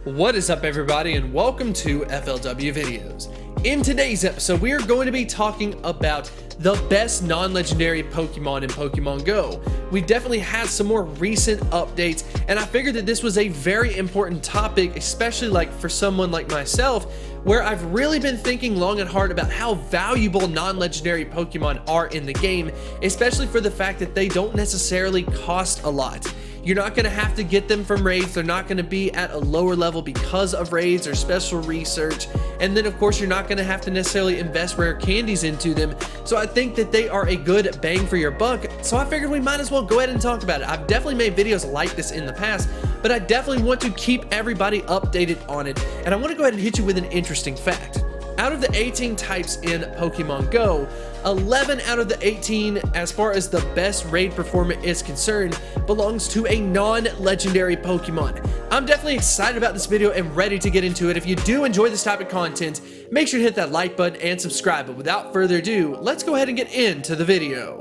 What is up, everybody, and welcome to FLW Videos. In today's episode, we are going to be talking about the best non-legendary Pokemon in Pokemon Go. We've definitely had some more recent updates, and I figured that this was a very important topic, especially for someone like myself, where I've really been thinking long and hard about how valuable non-legendary Pokemon are in the game, especially for the fact that they don't necessarily cost a lot. You're not going to have to get them from raids. They're not going to be at a lower level because of raids or special research. And then, of course, you're not going to have to necessarily invest rare candies into them. So I think that they are a good bang for your buck. So I figured we might as well go ahead and talk about it. I've definitely made videos like this in the past, but I definitely want to keep everybody updated on it. And I want to go ahead and hit you with an interesting fact. Out of the 18 types in Pokemon Go, 11 out of the 18, as far as the best raid performer is concerned, belongs to a non-legendary Pokemon. I'm definitely excited about this video and ready to get into it. If you do enjoy this type of content, make sure to hit that like button and subscribe. But without further ado, let's go ahead and get into the video.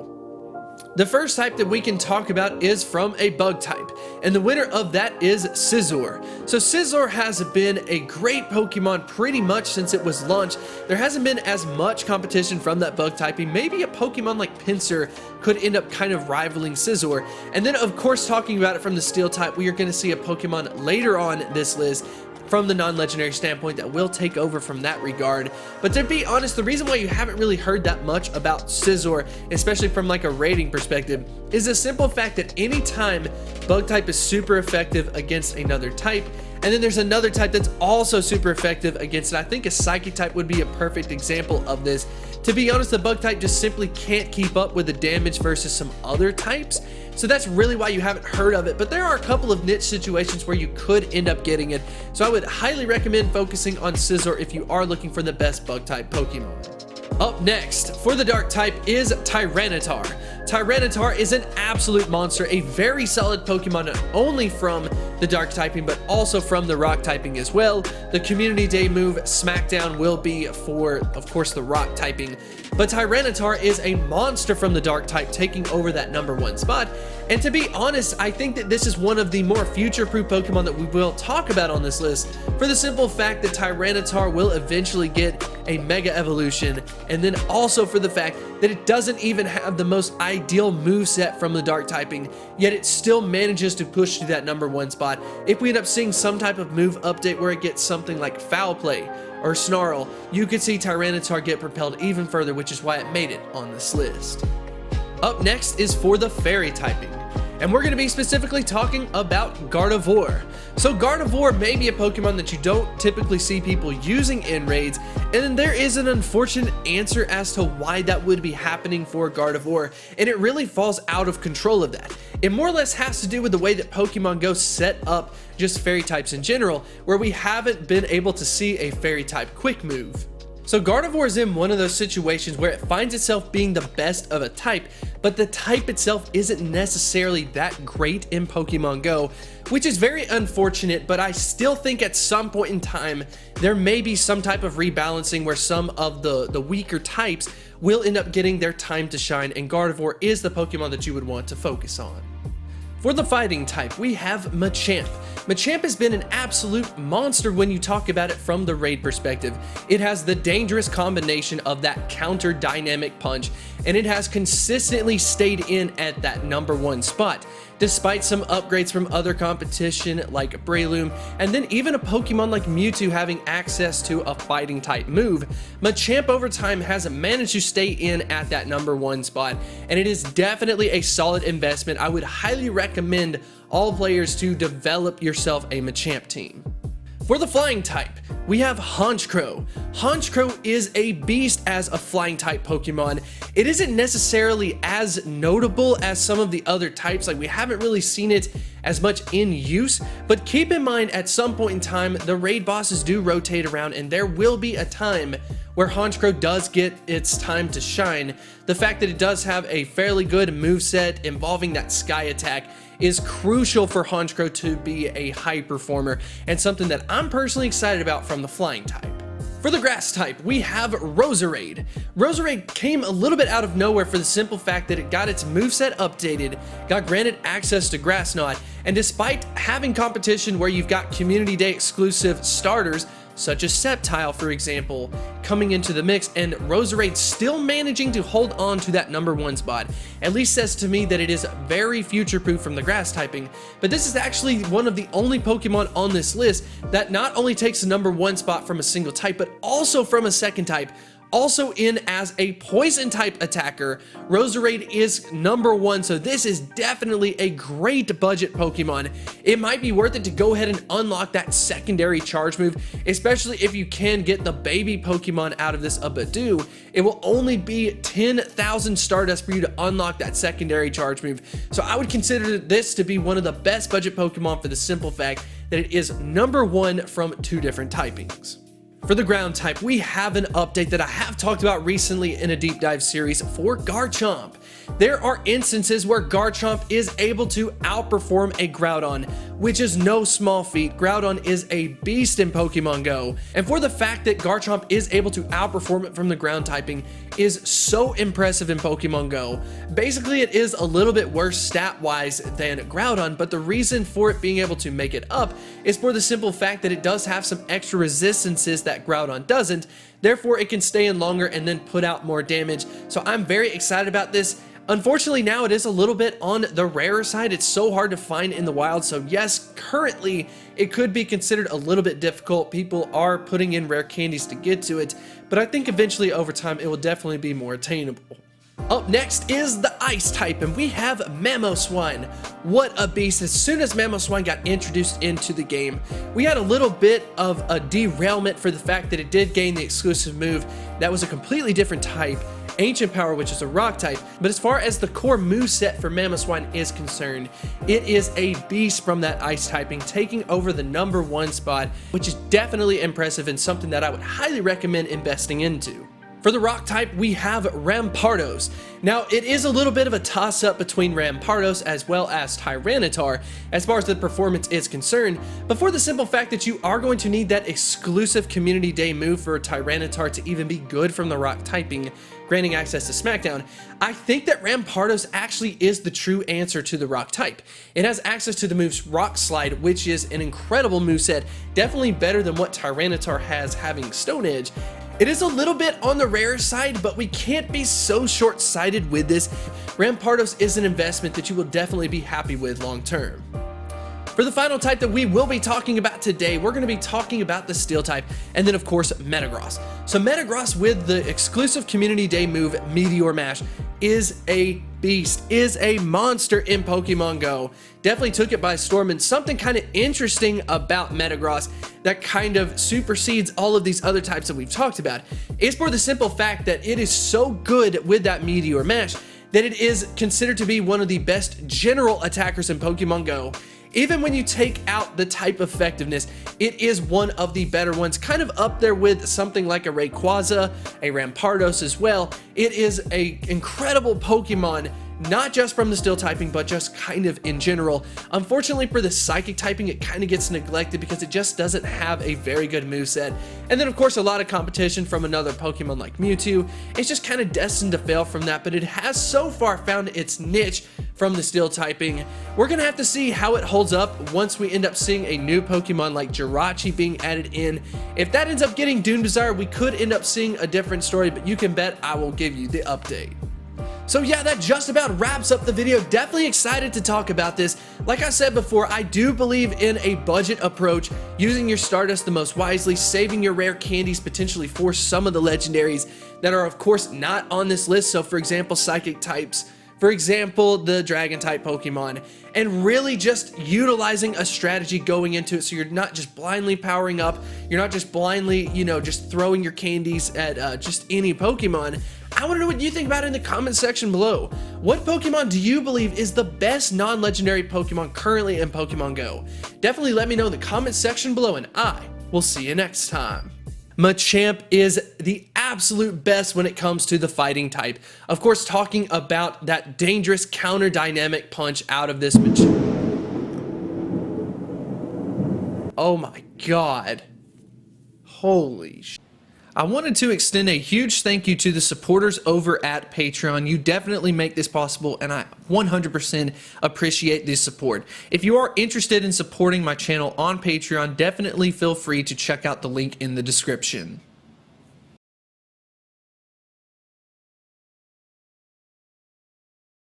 The first type that we can talk about is from a bug type, and the winner of that is Scizor. So Scizor has been a great Pokemon pretty much since it was launched. There hasn't been as much competition from that bug typing. Maybe a Pokemon like Pinsir could end up kind of rivaling Scizor. And then, of course, talking about it from the Steel type, we are going to see a Pokemon later on this list from the non-legendary standpoint that will take over from that regard. But to be honest, the reason why you haven't really heard that much about Scizor, especially from a rating perspective, is the simple fact that anytime bug type is super effective against another type, and then there's another type that's also super effective against it. I think a Psychic type would be a perfect example of this. To be honest, the bug type just simply can't keep up with the damage versus some other types. So that's really why you haven't heard of it, but there are a couple of niche situations where you could end up getting it. So I would highly recommend focusing on Scizor if you are looking for the best bug type Pokemon. Up next, for the dark type, is Tyranitar. Tyranitar is an absolute monster, a very solid Pokemon, not only from the dark typing, but also from the rock typing as well. The Community Day move, Smackdown, will be for, of course, the rock typing. But Tyranitar is a monster from the dark type, taking over that #1 spot. And to be honest, I think that this is one of the more future-proof Pokemon that we will talk about on this list, for the simple fact that Tyranitar will eventually get a Mega Evolution, and then also for the fact that it doesn't even have the most ideal moveset from the dark typing, yet it still manages to push to that #1 spot. If we end up seeing some type of move update where it gets something like Foul Play or Snarl, you could see Tyranitar get propelled even further, which is why it made it on this list. Up next is for the fairy typing, and we're going to be specifically talking about Gardevoir. So Gardevoir may be a Pokemon that you don't typically see people using in raids, and then there is an unfortunate answer as to why that would be happening for Gardevoir, and it really falls out of control of that. It more or less has to do with the way that Pokemon Go set up just fairy types in general, where we haven't been able to see a fairy type quick move. So Gardevoir is in one of those situations where it finds itself being the best of a type, but the type itself isn't necessarily that great in Pokemon Go, which is very unfortunate, but I still think at some point in time, there may be some type of rebalancing where some of the weaker types will end up getting their time to shine, and Gardevoir is the Pokemon that you would want to focus on. For the fighting type, we have Machamp. Machamp has been an absolute monster when you talk about it from the raid perspective. It has the dangerous combination of that counter dynamic punch, and it has consistently stayed in at that #1 spot, despite some upgrades from other competition like Breloom, and then even a Pokemon like Mewtwo having access to a fighting type move. Machamp over time has managed to stay in at that #1 spot, and it is definitely a solid investment. I would highly recommend all players to develop yourself a Machamp team. For the flying type, we have Honchkrow. Honchkrow is a beast as a flying type Pokemon. It isn't necessarily as notable as some of the other types, we haven't really seen it as much in use, but keep in mind at some point in time, the raid bosses do rotate around, and there will be a time where Honchkrow does get its time to shine. The fact that it does have a fairly good moveset involving that Sky Attack is crucial for Honchkrow to be a high performer, and something that I'm personally excited about from the flying type. For the grass type, we have Roserade. Roserade came a little bit out of nowhere for the simple fact that it got its moveset updated, got granted access to Grass Knot, and despite having competition where you've got Community Day exclusive starters, such as Sceptile, for example, coming into the mix, and Roserade still managing to hold on to that #1 spot, at least says to me that it is very future-proof from the grass typing. But this is actually one of the only Pokemon on this list that not only takes the #1 spot from a single type, but also from a second type. Also in as a poison type attacker, Roserade is #1, so this is definitely a great budget Pokemon. It might be worth it to go ahead and unlock that secondary charge move, especially if you can get the baby Pokemon out of this Abadoo. It will only be 10,000 Stardust for you to unlock that secondary charge move, so I would consider this to be one of the best budget Pokemon for the simple fact that it is #1 from 2 different typings. For the ground type, we have an update that I have talked about recently in a deep dive series for Garchomp. There are instances where Garchomp is able to outperform a Groudon, which is no small feat. Groudon is a beast in Pokemon Go, and for the fact that Garchomp is able to outperform it from the ground typing is so impressive in Pokemon Go. Basically, it is a little bit worse stat-wise than Groudon, but the reason for it being able to make it up is for the simple fact that it does have some extra resistances that Groudon doesn't, therefore it can stay in longer and then put out more damage. So I'm very excited about this. Unfortunately, now it is a little bit on the rarer side. It's so hard to find in the wild, so yes, currently it could be considered a little bit difficult. People are putting in rare candies to get to it, but I think eventually over time it will definitely be more attainable. Up next is the ice type, and we have Mamoswine. What a beast. As soon as Mamoswine got introduced into the game, we had a little bit of a derailment for the fact that it did gain the exclusive move that was a completely different type, Ancient Power, which is a rock type. But as far as the core moveset for Mamoswine is concerned, it is a beast from that ice typing, taking over the #1 spot, which is definitely impressive and something that I would highly recommend investing into. For the rock type, we have Rampardos. Now, it is a little bit of a toss-up between Rampardos as well as Tyranitar as far as the performance is concerned, but for the simple fact that you are going to need that exclusive Community Day move for Tyranitar to even be good from the rock typing, granting access to SmackDown, I think that Rampardos actually is the true answer to the rock type. It has access to the moves Rock Slide, which is an incredible moveset, definitely better than what Tyranitar has having Stone Edge. It is a little bit on the rare side, but we can't be so short-sighted with this. Rampardos is an investment that you will definitely be happy with long term. For the final type that we will be talking about today, we're going to be talking about the Steel type, and then of course Metagross. So Metagross with the exclusive Community Day move Meteor Mash is a beast, is a monster in Pokemon Go. Definitely took it by storm, and something kind of interesting about Metagross that kind of supersedes all of these other types that we've talked about is for the simple fact that it is so good with that Meteor Mash that it is considered to be one of the best general attackers in Pokemon Go. Even when you take out the type effectiveness, it is one of the better ones, kind of up there with something like a Rayquaza, a Rampardos as well. It is an incredible Pokemon, not just from the Steel typing, but just kind of in general. Unfortunately for the Psychic typing, it kind of gets neglected because it just doesn't have a very good moveset. And then of course a lot of competition from another Pokemon like Mewtwo. It's just kind of destined to fail from that, but it has so far found its niche from the Steel typing. We're gonna have to see how it holds up once we end up seeing a new Pokemon like Jirachi being added in. If that ends up getting Dune Desire, we could end up seeing a different story, but you can bet I will give you the update. So yeah, that just about wraps up the video. Definitely excited to talk about this. Like I said before, I do believe in a budget approach, using your Stardust the most wisely, saving your rare candies potentially for some of the legendaries that are of course not on this list. So for example, Psychic types, for example, the Dragon type Pokemon, and really just utilizing a strategy going into it so you're not just blindly powering up, you're not just blindly, just throwing your candies at just any Pokemon. I want to know what you think about it in the comment section below. What Pokemon do you believe is the best non-legendary Pokemon currently in Pokemon Go? Definitely let me know in the comment section below, and I will see you next time. Machamp is the absolute best when it comes to the fighting type. Of course, talking about that dangerous counter dynamic punch out of this Machamp. Oh my god. Holy sh**. I wanted to extend a huge thank you to the supporters over at Patreon. You definitely make this possible, and I 100% appreciate this support. If you are interested in supporting my channel on Patreon, definitely feel free to check out the link in the description.